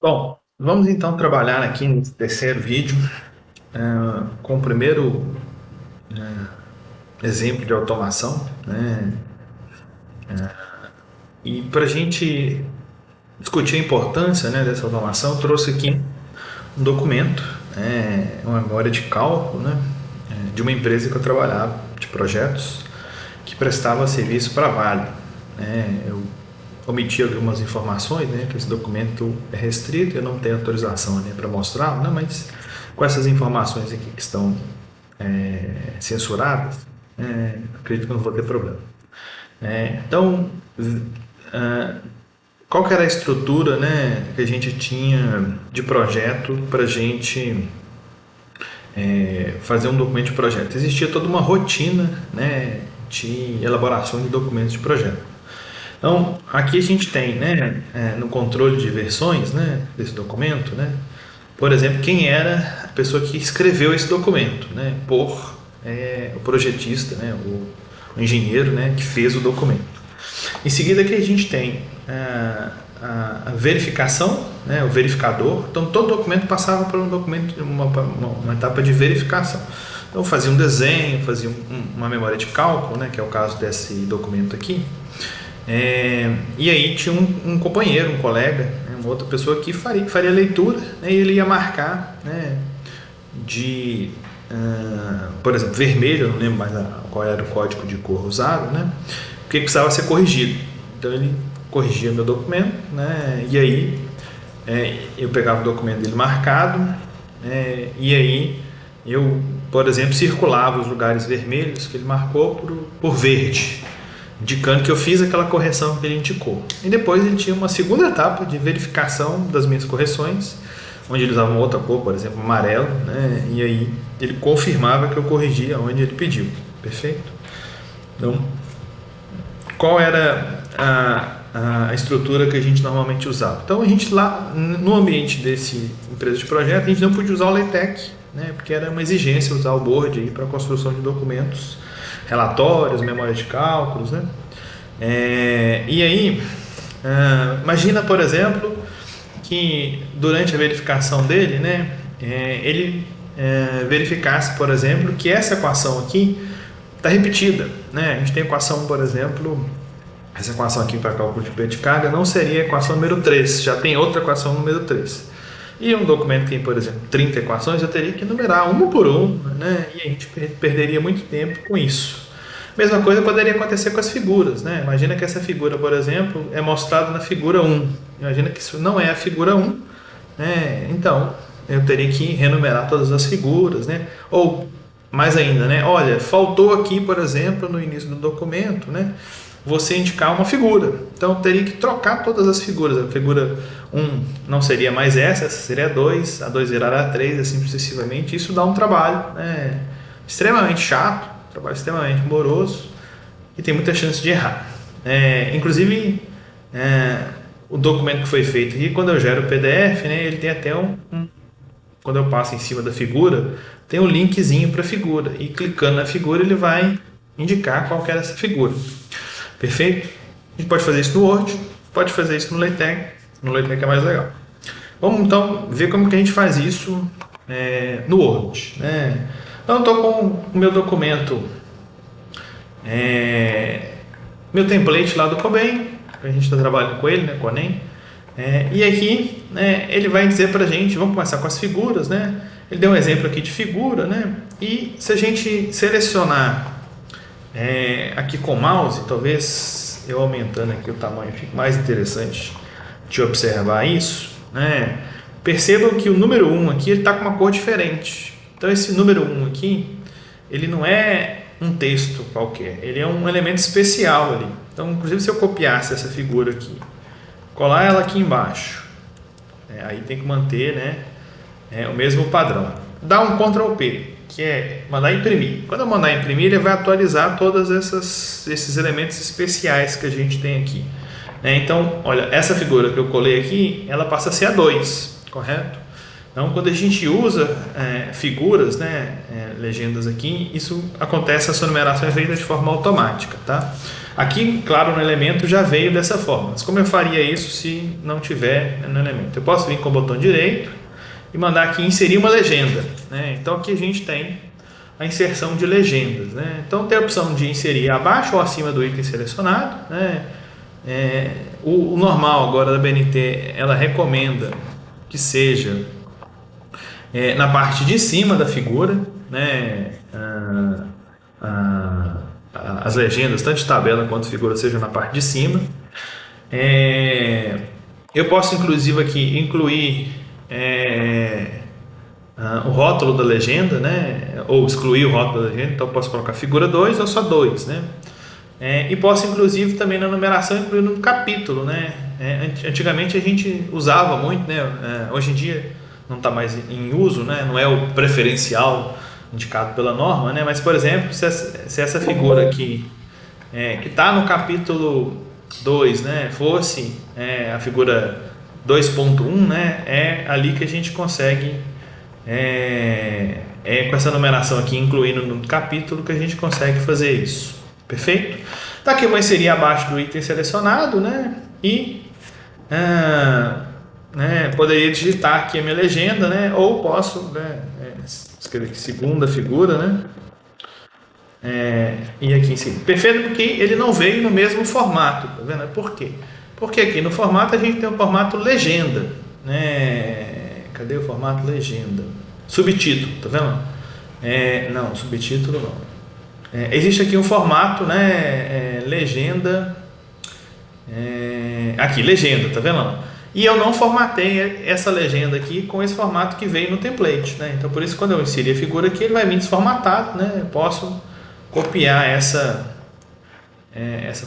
Bom, vamos então trabalhar aqui no terceiro vídeo com o primeiro exemplo de automação, né? E para a gente discutir a importância, né, dessa automação, eu trouxe aqui um documento, uma memória de cálculo, né, de uma empresa que eu trabalhava, de projetos, que prestava serviço para a Vale. Eu omiti algumas informações, né, que esse documento é restrito, eu não tenho autorização, né, para mostrar, né, mas com essas informações aqui que estão censuradas, acredito que eu não vou ter problema. Então, ah, qual que era a estrutura, né, que a gente tinha de projeto para a gente fazer um documento de projeto? Existia toda uma rotina, né, de elaboração de documentos de projeto. Então, aqui a gente tem, né, no controle de versões, né, desse documento, né, por exemplo, quem era a pessoa que escreveu esse documento, né, por o projetista, né, o engenheiro, né, que fez o documento. Em seguida, aqui a gente tem a verificação, né, o verificador. Então, todo documento passava por um documento, uma etapa de verificação. Então, fazia um desenho, fazia uma memória de cálculo, né, que é o caso desse documento aqui. E aí tinha um companheiro, um colega, né, uma outra pessoa que faria a leitura, né, e ele ia marcar, né, por exemplo, vermelho, eu não lembro mais qual era o código de cor usado, né, porque precisava ser corrigido. Então ele corrigia meu documento, né, e aí eu pegava o documento dele marcado, e aí eu, por exemplo, circulava os lugares vermelhos que ele marcou por verde, indicando que eu fiz aquela correção que ele indicou. E depois ele tinha uma segunda etapa de verificação das minhas correções, onde ele usava uma outra cor, por exemplo, amarelo, né? E aí ele confirmava que eu corrigia onde ele pediu. Perfeito? Então, qual era a estrutura que a gente normalmente usava? Então, a gente lá, no ambiente desse empresa de projeto, a gente não podia usar o LaTeX, né? Porque era uma exigência usar o Board para a construção de documentos, relatórios, memórias de cálculos, né? E aí, imagina, por exemplo, que durante a verificação dele, né, ele verificasse, por exemplo, que essa equação aqui está repetida, né? A gente tem a equação, por exemplo, essa equação aqui para cálculo de peso de carga não seria a equação número 3, já tem outra equação número 3. E um documento que tem, por exemplo, 30 equações, eu teria que numerar uma por uma, né? E a gente perderia muito tempo com isso. Mesma coisa poderia acontecer com as figuras, né? Imagina que essa figura, por exemplo, é mostrada na figura 1. Imagina que isso não é a figura 1, né? Então, eu teria que renumerar todas as figuras, né? Ou, mais ainda, né? Olha, faltou aqui, por exemplo, no início do documento, né, você indicar uma figura. Então, eu teria que trocar todas as figuras. A figura 1 não seria mais essa seria a 2, a 2 virará a 3, assim sucessivamente. Isso dá um trabalho, né, extremamente chato, trabalho extremamente moroso e tem muita chance de errar. Inclusive, o documento que foi feito aqui, quando eu gero o PDF, né, ele tem até quando eu passo em cima da figura, tem um linkzinho para a figura. E clicando na figura, ele vai indicar qual que era essa figura. Perfeito? A gente pode fazer isso no Word, pode fazer isso no LaTeX. No LaTeX é mais legal. Vamos então ver como que a gente faz isso no Word, né? Então, eu estou com o meu documento, meu template lá do Coben, a gente está trabalhando com ele, né, com a NEM. E aqui, né, ele vai dizer para a gente, vamos começar com as figuras, né? Ele deu um exemplo aqui de figura, né? E se a gente selecionar aqui com o mouse, talvez eu aumentando aqui o tamanho fique mais interessante de observar isso, né? Percebam que o número 1 aqui está com uma cor diferente. Então esse número 1 aqui, ele não é um texto qualquer, ele é um elemento especial ali. Então, inclusive, se eu copiasse essa figura aqui, colar ela aqui embaixo, aí tem que manter, né, o mesmo padrão. Dá um Ctrl P, que é mandar imprimir. Quando eu mandar imprimir, ele vai atualizar todos esses elementos especiais que a gente tem aqui. Então, olha, essa figura que eu colei aqui, ela passa a ser a 2, correto? Então, quando a gente usa figuras, né, legendas aqui, isso acontece, essa numeração é feita de forma automática, tá? Aqui, claro, no elemento já veio dessa forma, mas como eu faria isso se não tiver no elemento? Eu posso vir com o botão direito e mandar aqui inserir uma legenda, né? Então, aqui a gente tem a inserção de legendas, né? Então, tem a opção de inserir abaixo ou acima do item selecionado, né? O normal agora da BNT, ela recomenda que seja na parte de cima da figura, né? As legendas, tanto de tabela quanto figura, sejam na parte de cima. Eu posso, inclusive, aqui incluir o rótulo da legenda, né? Ou excluir o rótulo da legenda. Então, eu posso colocar figura 2 ou só 2, né? E posso, inclusive, também na numeração incluir no capítulo, né? Antigamente a gente usava muito, né? Hoje em dia não está mais em uso, né? Não é o preferencial indicado pela norma, né? Mas, por exemplo, se essa figura aqui, que está no capítulo 2, né? Fosse a figura 2.1, né? É ali que a gente consegue, com essa numeração aqui, incluindo no capítulo, que a gente consegue fazer isso. Perfeito? Tá, aqui eu vou inserir abaixo do item selecionado, né? E poderia digitar aqui a minha legenda, né? Ou posso, né, escrever aqui segunda figura, né? E aqui em cima. Perfeito, porque ele não veio no mesmo formato, tá vendo? Por quê? Porque aqui no formato a gente tem o formato legenda, né? Cadê o formato legenda? Subtítulo, tá vendo? Não, subtítulo não. Existe aqui um formato, né? Legenda. Aqui, legenda, tá vendo? E eu não formatei essa legenda aqui com esse formato que veio no template, né? Então, por isso, quando eu inserir a figura aqui, ele vai vir desformatado, né? Eu posso copiar essa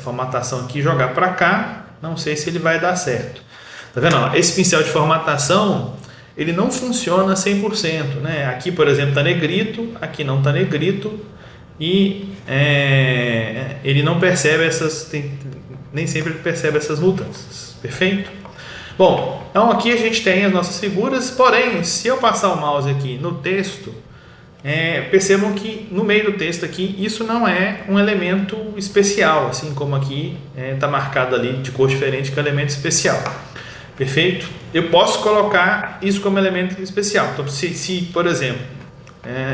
formatação aqui e jogar para cá. Não sei se ele vai dar certo. Tá vendo? Esse pincel de formatação, ele não funciona 100%, né? Aqui, por exemplo, está negrito, aqui não está negrito. E ele não percebe nem sempre ele percebe essas mudanças. Perfeito? Bom, então aqui a gente tem as nossas figuras, porém, se eu passar o mouse aqui no texto, percebam que no meio do texto aqui, isso não é um elemento especial, assim como aqui está marcado ali de cor diferente que é um elemento especial. Perfeito? Eu posso colocar isso como elemento especial. Então, se por exemplo,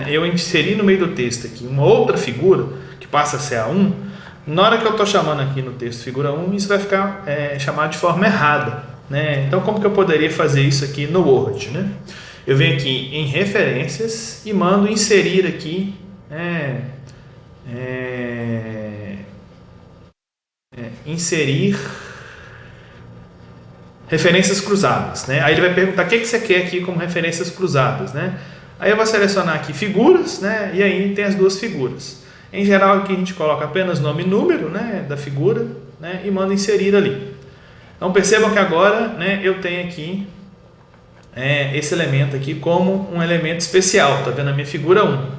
eu inserir no meio do texto aqui uma outra figura que passa a ser a 1, na hora que eu estou chamando aqui no texto figura 1, isso vai ficar chamado de forma errada, né? Então, como que eu poderia fazer isso aqui no Word, né? Eu venho aqui em referências e mando inserir aqui inserir referências cruzadas, né? Aí ele vai perguntar o que você quer aqui como referências cruzadas, né? Aí eu vou selecionar aqui figuras, né? E aí tem as duas figuras. Em geral aqui a gente coloca apenas nome e número, né, da figura, né, e manda inserir ali. Então percebam que agora, né, eu tenho aqui esse elemento aqui como um elemento especial, tá vendo a minha figura 1.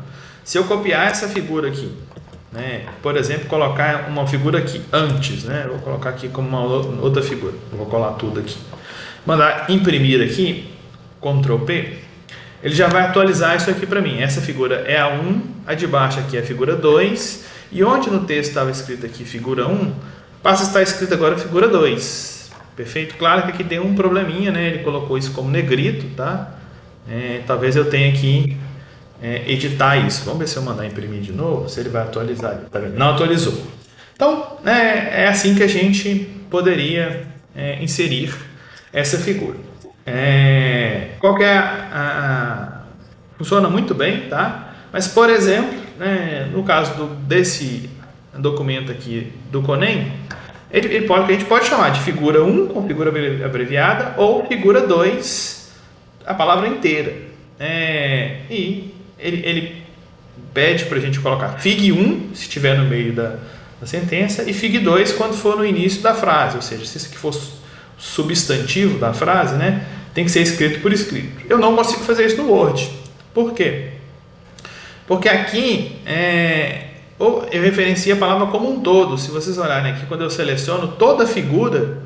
Se eu copiar essa figura aqui, né, por exemplo, colocar uma figura aqui antes, né, eu vou colocar aqui como uma outra figura, eu vou colar tudo aqui, mandar imprimir aqui, Ctrl P, ele já vai atualizar isso aqui para mim. Essa figura é a 1, a de baixo aqui é a figura 2, e onde no texto estava escrito aqui figura 1, passa a estar escrito agora figura 2. Perfeito? Claro que aqui tem um probleminha, né? Ele colocou isso como negrito, tá? Talvez eu tenha que editar isso. Vamos ver se eu mandar imprimir de novo, se ele vai atualizar. Tá vendo? Não atualizou. Então, é assim que a gente poderia inserir essa figura. Qual que funciona muito bem, tá? Mas, por exemplo, né, no caso desse documento aqui do CONEM, a gente pode chamar de figura 1 com figura abreviada ou figura 2, a palavra inteira. E ele pede para a gente colocar fig 1 se estiver no meio da sentença e fig 2 quando for no início da frase, ou seja, se isso aqui for substantivo da frase, né, tem que ser escrito por escrito. Eu não consigo fazer isso no Word. Por quê? Porque aqui eu referencio a palavra como um todo. Se vocês olharem aqui, quando eu seleciono toda a figura,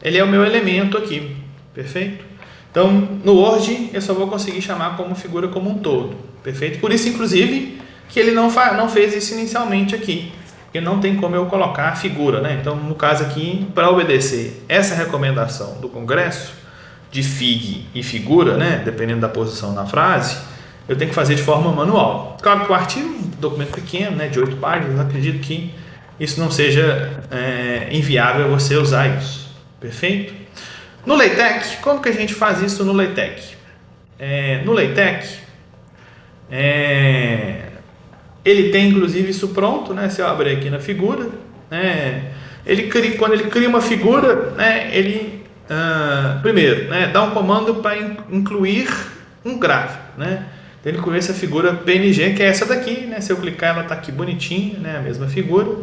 ele é o meu elemento aqui. Perfeito? Então, no Word, eu só vou conseguir chamar como figura como um todo, perfeito? Por isso, inclusive, que ele não fez isso inicialmente aqui, porque não tem como eu colocar a figura, né? Então, no caso aqui, para obedecer essa recomendação do Congresso, de fig e figura, né? Dependendo da posição na frase, eu tenho que fazer de forma manual. Claro que o artigo é um documento pequeno, né? De 8 páginas, acredito que isso não seja inviável você usar isso, perfeito? No LaTeX, como que a gente faz isso no LaTeX? No LaTeX, ele tem inclusive isso pronto, né? Se eu abrir aqui na figura, né? Quando ele cria uma figura, né? Ele primeiro, né? Dá um comando para incluir um gráfico, né? Então ele inclui essa figura PNG, que é essa daqui, né? Se eu clicar, ela está aqui bonitinha, né? A mesma figura.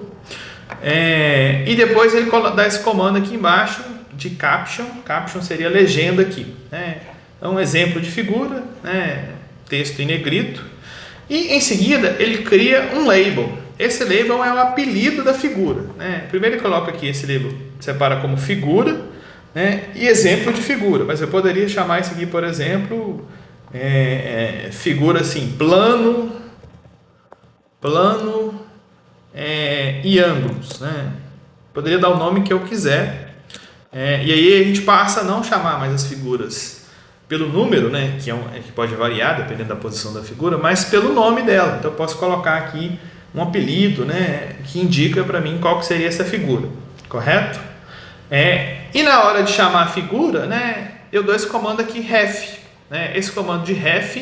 E depois ele dá esse comando aqui embaixo de caption. Caption seria legenda aqui, né? Então, um exemplo de figura, né? Texto em negrito. E em seguida ele cria um label. Esse label é o apelido da figura, né? Primeiro ele coloca aqui esse label, separa como figura, né? E exemplo de figura. Mas eu poderia chamar isso aqui, por exemplo, figura assim, plano e ângulos, né? Poderia dar o nome que eu quiser. E aí a gente passa a não chamar mais as figuras pelo número, né, que pode variar dependendo da posição da figura, mas pelo nome dela. Então eu posso colocar aqui um apelido, né, que indica para mim qual que seria essa figura, correto? E na hora de chamar a figura, né, eu dou esse comando aqui ref, né? Esse comando de ref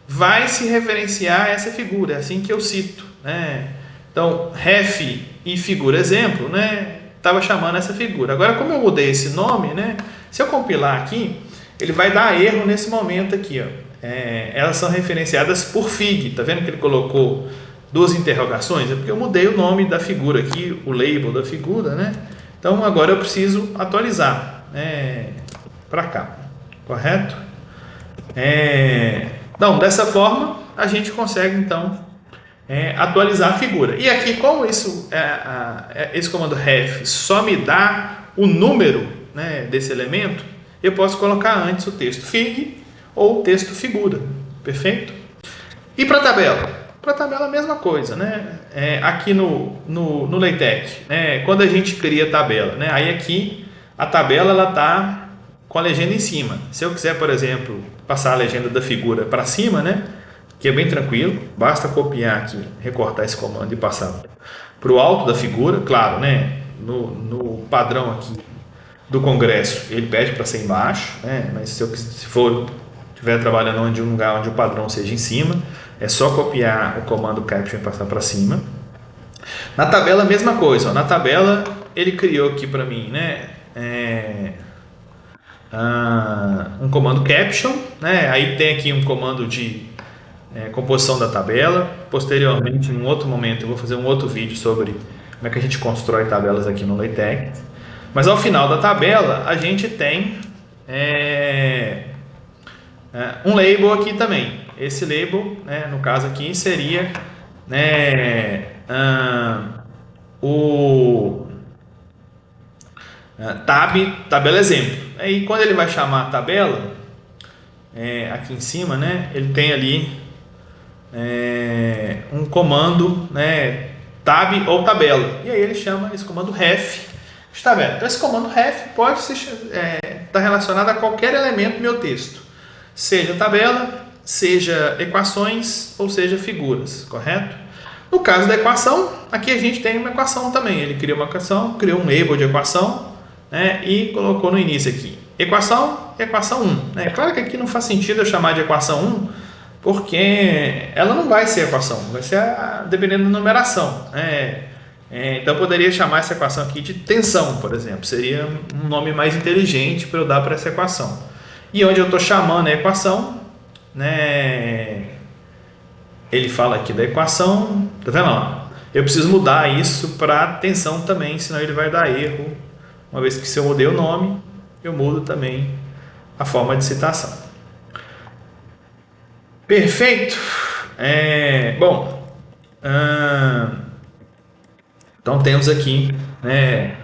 vai se referenciar a essa figura, é assim que eu cito, né? Então ref e figura exemplo, né, estava chamando essa figura. Agora, como eu mudei esse nome, né, se eu compilar aqui, ele vai dar erro nesse momento aqui, ó. Elas são referenciadas por fig. Tá vendo que ele colocou duas interrogações? É porque eu mudei o nome da figura aqui, o label da figura, né? Então agora eu preciso atualizar para cá, correto? Então, dessa forma a gente consegue então atualizar a figura. E aqui, como isso, esse comando ref só me dá o número, né, desse elemento, eu posso colocar antes o texto fig ou o texto figura, perfeito? E para a tabela? Para a tabela a mesma coisa, né? Aqui no LaTeX, né, quando a gente cria a tabela, né, aí aqui a tabela ela está com a legenda em cima. Se eu quiser, por exemplo, passar a legenda da figura para cima, né, que é bem tranquilo, basta copiar aqui, recortar esse comando e passar para o alto da figura, claro, né, no padrão aqui do Congresso, ele pede para ser embaixo, né? Mas se estiver trabalhando em um lugar onde o padrão seja em cima, é só copiar o comando caption e passar para cima. Na tabela, a mesma coisa. Ó. Na tabela, ele criou aqui para mim, né, um comando caption, né? Aí tem aqui um comando de composição da tabela. Posteriormente, em um outro momento, eu vou fazer um outro vídeo sobre como é que a gente constrói tabelas aqui no LaTeX. Mas ao final da tabela a gente tem um label aqui também. Esse label, né, no caso aqui, seria, né, o tabela exemplo. Aí quando ele vai chamar a tabela, aqui em cima, né, ele tem ali um comando, né, tab ou tabela. E aí ele chama esse comando ref. Está vendo? Então esse comando ref pode estar relacionado a qualquer elemento do meu texto, seja tabela, seja equações ou seja figuras, correto? No caso da equação, aqui a gente tem uma equação também. Ele criou uma equação, criou um label de equação, né, e colocou no início aqui equação 1. Né? Claro que aqui não faz sentido eu chamar de equação 1, porque ela não vai ser equação, vai ser dependendo da numeração. Então eu poderia chamar essa equação aqui de tensão, por exemplo. Seria um nome mais inteligente para eu dar para essa equação. E onde eu estou chamando a equação, né, ele fala aqui da equação, tá vendo lá? Eu preciso mudar isso para tensão também, senão ele vai dar erro. Uma vez que se eu mudei o nome, eu mudo também a forma de citação. Perfeito? Então temos aqui, né,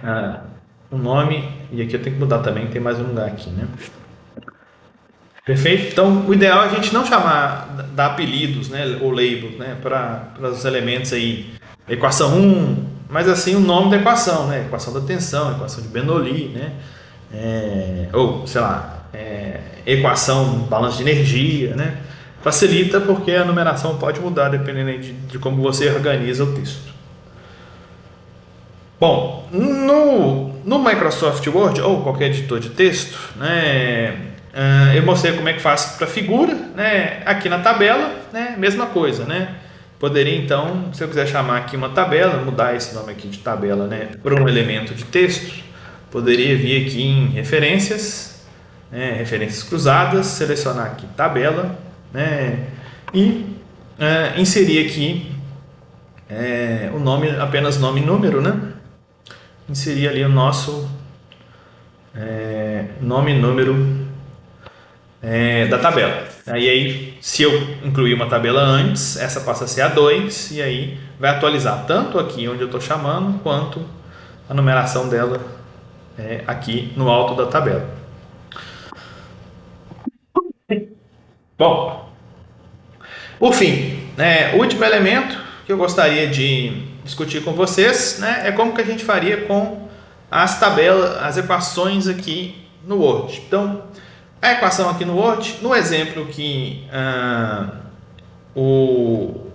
um nome, e aqui eu tenho que mudar também, tem mais um lugar aqui, né? Perfeito? Então, o ideal é a gente não chamar, dar apelidos, né, ou labels, né, para os elementos aí, equação um, mas assim o nome da equação, né, equação da tensão, equação de Bernoulli, né, ou sei lá, equação balanço de energia, né, facilita porque a numeração pode mudar dependendo aí de como você organiza o texto. Bom, no Microsoft Word ou qualquer editor de texto, né, eu mostrei como é que faz para figura, né, aqui na tabela, né, mesma coisa, né. Poderia então, se eu quiser chamar aqui uma tabela, mudar esse nome aqui de tabela, né, por um elemento de texto, poderia vir aqui em referências, né, referências cruzadas, selecionar aqui tabela, né, e inserir aqui o nome, apenas nome e número, né, inserir ali o nosso nome e número da tabela. Aí, se eu incluir uma tabela antes, essa passa a ser a 2 e aí vai atualizar tanto aqui onde eu estou chamando, quanto a numeração dela aqui no alto da tabela. Bom, por fim, o último elemento que eu gostaria de discutir com vocês, né, é como que a gente faria com as tabelas, as equações aqui no Word. Então, a equação aqui no Word, no exemplo que o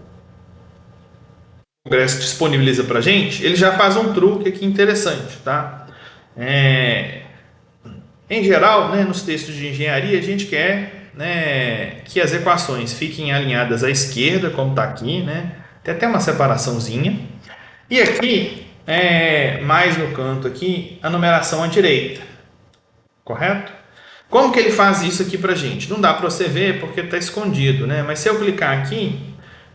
Congresso disponibiliza para a gente, ele já faz um truque aqui interessante, tá? Em geral, né, nos textos de engenharia, a gente quer, né, que as equações fiquem alinhadas à esquerda, como está aqui, né? Tem até uma separaçãozinha. E aqui, mais no canto aqui, a numeração à direita, correto? Como que ele faz isso aqui para a gente? Não dá para você ver porque está escondido, né? Mas se eu clicar aqui,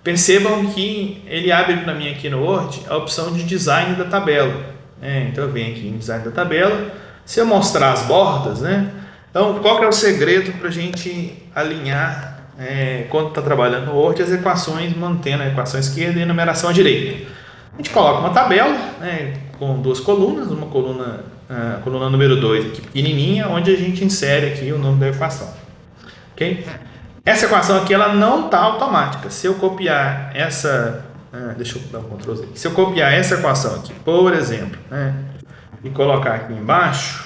percebam que ele abre para mim aqui no Word a opção de design da tabela. Então eu venho aqui em design da tabela. Se eu mostrar as bordas, né? Então qual que é o segredo para a gente alinhar, quando está trabalhando no Word, as equações, mantendo a equação esquerda e a numeração à direita? A gente coloca uma tabela, né, com duas colunas, uma coluna, a coluna número 2 aqui pequenininha, onde a gente insere aqui o nome da equação. Ok? Essa equação aqui ela não está automática. Se eu copiar essa, deixa eu dar um Ctrl Z. Se eu copiar essa equação aqui, por exemplo, e colocar aqui embaixo,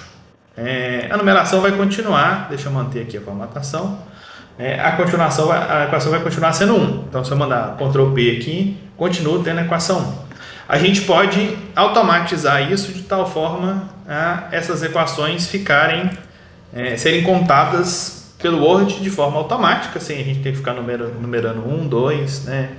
a numeração vai continuar. Deixa eu manter aqui a formatação. A equação vai continuar sendo 1. Então, se eu mandar Ctrl P aqui, continua tendo a equação 1. A gente pode automatizar isso de tal forma a essas equações serem contadas pelo Word de forma automática, sem a gente ter que ficar numerando 1, 2, né,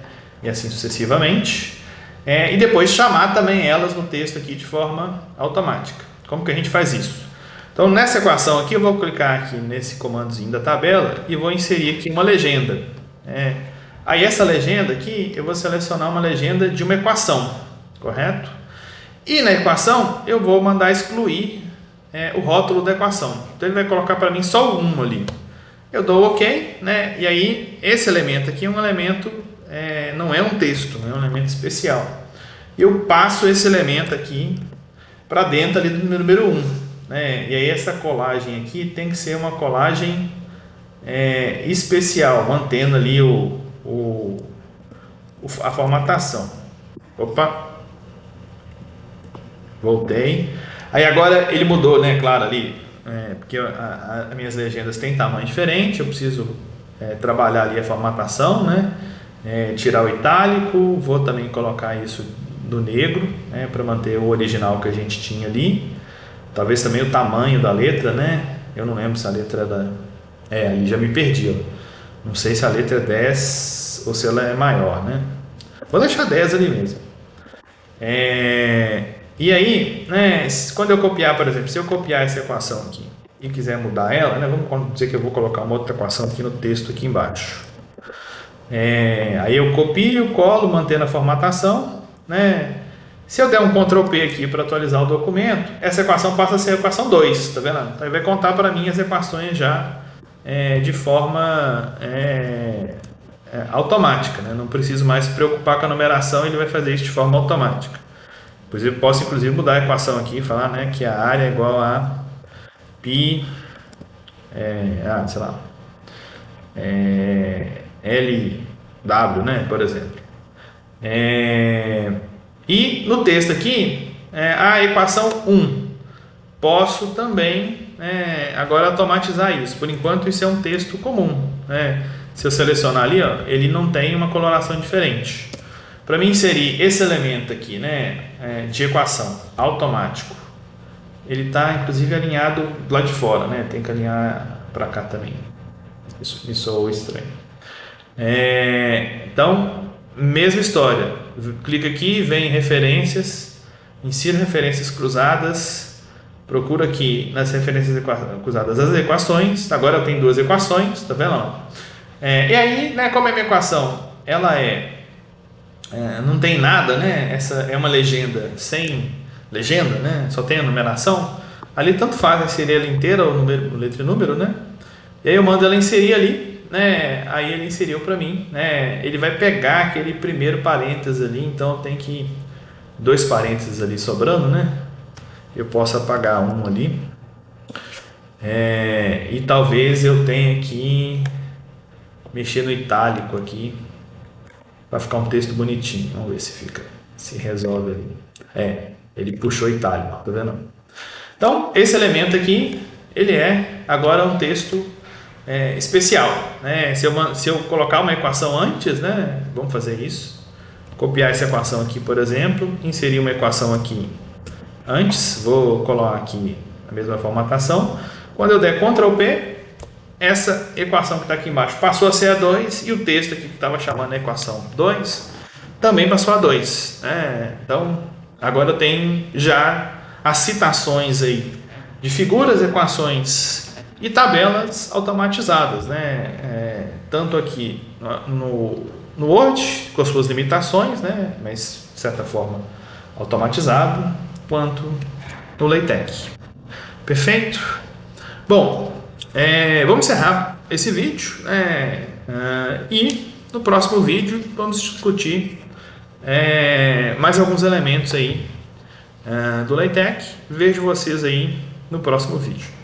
e assim sucessivamente. E depois chamar também elas no texto aqui de forma automática. Como que a gente faz isso? Então, nessa equação aqui, eu vou clicar aqui nesse comandozinho da tabela e vou inserir aqui uma legenda. Aí essa legenda aqui, eu vou selecionar uma legenda de uma equação, correto? E na equação, eu vou mandar excluir o rótulo da equação. Então, ele vai colocar para mim só o 1 ali. Eu dou OK, né? E aí, esse elemento aqui é um elemento, não é um texto, é um elemento especial. E eu passo esse elemento aqui para dentro ali do número 1. Né? E aí, essa colagem aqui tem que ser uma colagem especial, mantendo ali a formatação. Opa! Voltei. Aí agora ele mudou, né? Claro, ali, porque as minhas legendas têm tamanho diferente, eu preciso trabalhar ali a formatação, né? Tirar o itálico, vou também colocar isso do negro, né? Para manter o original que a gente tinha ali. Talvez também o tamanho da letra, né? Eu não lembro se a letra era... ali já me perdi, ó. Não sei se a letra é 10 ou se ela é maior, né? Vou deixar 10 ali mesmo. E aí, né, quando eu copiar, por exemplo, se eu copiar essa equação aqui e quiser mudar ela, né, vamos dizer que eu vou colocar uma outra equação aqui no texto aqui embaixo. Aí eu copio, colo, mantendo a formatação, né? Se eu der um Ctrl P aqui para atualizar o documento, essa equação passa a ser a equação 2, tá vendo? Então ele vai contar para mim as equações já de forma automática, né? Não preciso mais se preocupar com a numeração, ele vai fazer isso de forma automática. Eu posso inclusive mudar a equação aqui e falar, né, que a área é igual a π, sei lá, LW, né, por exemplo. E no texto aqui, a equação 1. Posso também agora automatizar isso. Por enquanto isso é um texto comum, né? Se eu selecionar ali, ó, ele não tem uma coloração diferente. Para mim inserir esse elemento aqui, né, de equação automático, ele está inclusive alinhado do lado de fora, né? Tem que alinhar para cá também. Isso me soou estranho. Então, mesma história. Clica aqui, vem em referências, insira referências cruzadas, procura aqui nas referências cruzadas as equações. Agora eu tenho duas equações, tá vendo? E aí, né, como é a minha equação? Ela não tem nada, né? Essa é uma legenda sem legenda, né? Só tem a numeração. Ali tanto faz inserir ela inteira, ou letra e número, né? E aí eu mando ela inserir ali, né? Aí ele inseriu para mim, né? Ele vai pegar aquele primeiro parênteses ali, então tem que dois parênteses ali sobrando, né? Eu posso apagar um ali. E talvez eu tenha que mexer no itálico aqui para ficar um texto bonitinho. Vamos ver se resolve ali. Ele puxou itálico, tá vendo? Então, esse elemento aqui, ele é agora um texto especial, né? Se eu colocar uma equação antes, né? Vamos fazer isso. Copiar essa equação aqui, por exemplo, inserir uma equação aqui antes, vou colocar aqui a mesma formatação. Quando eu der Ctrl P, essa equação que está aqui embaixo passou a ser a 2 e o texto aqui que estava chamando a equação 2 também passou a 2. Então, agora eu tenho já as citações aí de figuras, equações e tabelas automatizadas, né? Tanto aqui no Word, com as suas limitações, né? Mas de certa forma automatizado, quanto no LaTeX. Perfeito? Bom, vamos encerrar esse vídeo, e no próximo vídeo vamos discutir mais alguns elementos aí do LaTeX. Vejo vocês aí no próximo vídeo.